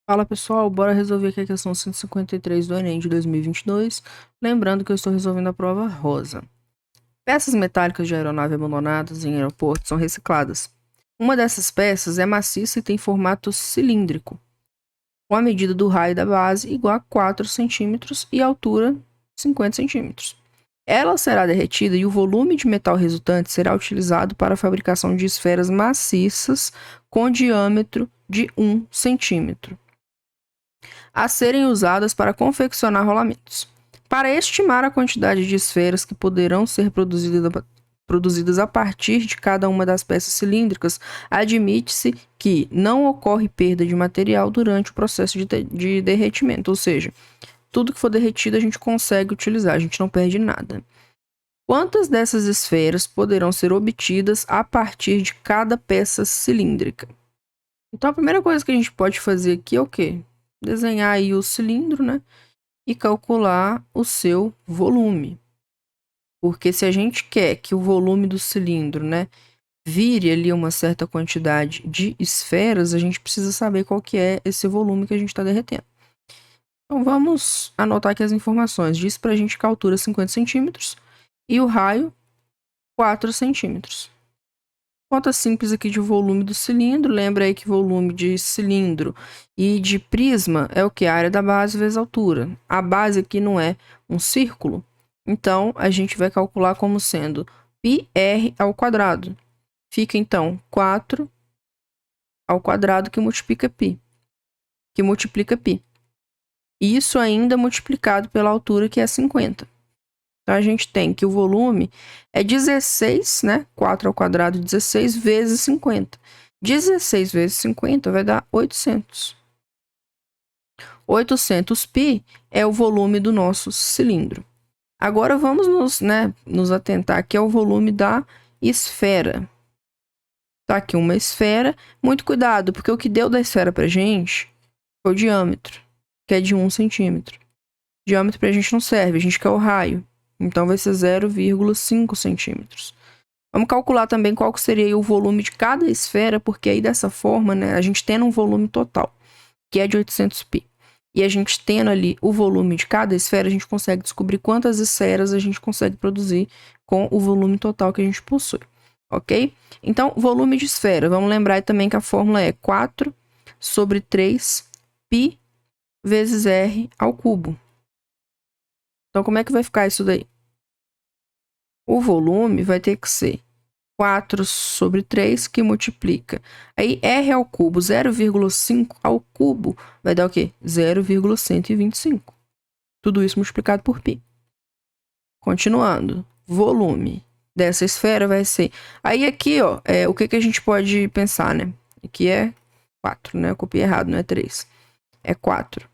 Fala pessoal, bora resolver aqui a questão 153 do Enem de 2022. Lembrando que eu estou resolvendo a prova rosa. Peças metálicas de aeronave abandonadas em aeroportos são recicladas. Uma dessas peças é maciça e tem formato cilíndrico, com a medida do raio da base igual a 4 centímetros e a altura 50 centímetros. Ela será derretida e o volume de metal resultante será utilizado para a fabricação de esferas maciças com diâmetro de 1 centímetro, a serem usadas para confeccionar rolamentos. Para estimar a quantidade de esferas que poderão ser produzidas a partir de cada uma das peças cilíndricas, admite-se que não ocorre perda de material durante o processo de derretimento, ou seja, tudo que for derretido a gente consegue utilizar, a gente não perde nada. Quantas dessas esferas poderão ser obtidas a partir de cada peça cilíndrica? Então a primeira coisa que a gente pode fazer aqui é o quê? Desenhar aí o cilindro, né? E calcular o seu volume. Porque se a gente quer que o volume do cilindro, né, vire ali uma certa quantidade de esferas, a gente precisa saber qual que é esse volume que a gente está derretendo. Então vamos anotar aqui as informações. Diz pra gente que a altura é 50 centímetros e o raio 4 centímetros. Conta simples aqui de volume do cilindro. Lembra aí que volume de cilindro e de prisma é o que? A área da base vezes a altura. A base aqui não é um círculo, então a gente vai calcular como sendo πr ao quadrado. Fica então 4 ao quadrado que multiplica π. Isso ainda multiplicado pela altura, que é 50. Então, a gente tem que o volume é 16, né? 4 ao quadrado, 16 vezes 50. 16 vezes 50 vai dar 800. 800 π é o volume do nosso cilindro. Agora, vamos nos atentar aqui ao volume da esfera. Tá aqui uma esfera. Muito cuidado, porque o que deu da esfera pra gente foi o diâmetro, que é de 1 centímetro. Diâmetro pra gente não serve, a gente quer o raio. Então, vai ser 0,5 centímetros. Vamos calcular também qual que seria o volume de cada esfera, porque aí dessa forma, né, a gente tendo um volume total, que é de 800 π, e a gente tendo ali o volume de cada esfera, a gente consegue descobrir quantas esferas a gente consegue produzir com o volume total que a gente possui, ok? Então, volume de esfera, vamos lembrar também que a fórmula é 4 sobre 3 π vezes r ao cubo. Então, como é que vai ficar isso daí? O volume vai ter que ser 4 sobre 3, que multiplica. Aí, r ao cubo, 0,5 ao cubo, vai dar o quê? 0,125. Tudo isso multiplicado por π. Continuando. Volume dessa esfera vai ser... Aí, aqui, ó, o que a gente pode pensar, né? Aqui é 4, né? Eu copiei errado, não é 3. É 4.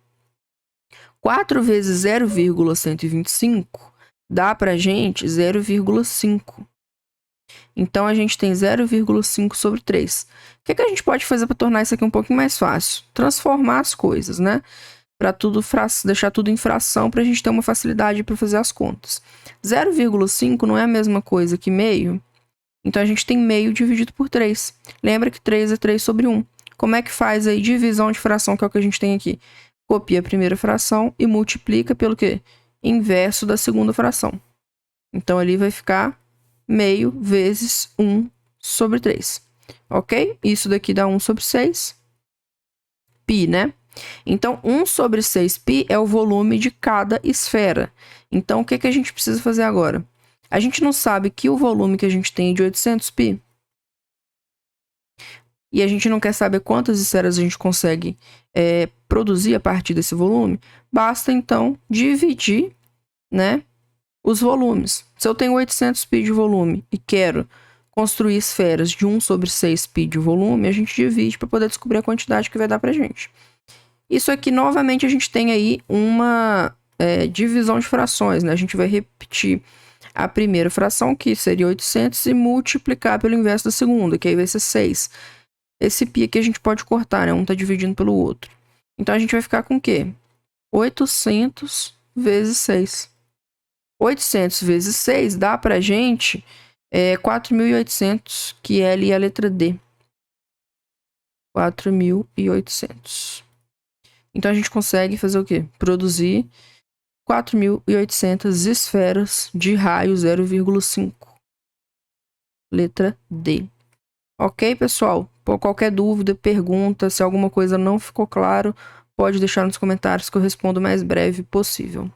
4 vezes 0,125 dá pra gente 0,5. Então, a gente tem 0,5 sobre 3. O que a gente pode fazer para tornar isso aqui um pouquinho mais fácil? Transformar as coisas, né? Para deixar tudo em fração, para a gente ter uma facilidade para fazer as contas. 0,5 não é a mesma coisa que meio? Então, a gente tem meio dividido por 3. Lembra que 3 é 3 sobre 1. Como é que faz aí divisão de fração, que é o que a gente tem aqui? Copia a primeira fração e multiplica pelo quê? Inverso da segunda fração. Então, ali vai ficar meio vezes 1 sobre 3. Ok? Isso daqui dá 1 sobre 6. Π, né? Então, 1 sobre 6π é o volume de cada esfera. Então, o que a gente precisa fazer agora? A gente não sabe que o volume que a gente tem é de 800π. E a gente não quer saber quantas esferas a gente consegue produzir a partir desse volume. Basta, então, dividir, né, os volumes. Se eu tenho 800π de volume e quero construir esferas de 1 sobre 6π de volume, a gente divide para poder descobrir a quantidade que vai dar para a gente. Isso aqui, novamente, a gente tem aí uma divisão de frações, né? A gente vai repetir a primeira fração, que seria 800, e multiplicar pelo inverso da segunda, que aí vai ser 6. Esse π aqui a gente pode cortar, né? Um está dividindo pelo outro. Então, a gente vai ficar com o quê? 800 vezes 6. 800 vezes 6 dá pra gente 4.800, que é ali a letra D. 4.800. Então a gente consegue fazer o quê? Produzir 4.800 esferas de raio 0,5. Letra D. Ok, pessoal? Por qualquer dúvida, pergunta, se alguma coisa não ficou claro, pode deixar nos comentários que eu respondo o mais breve possível.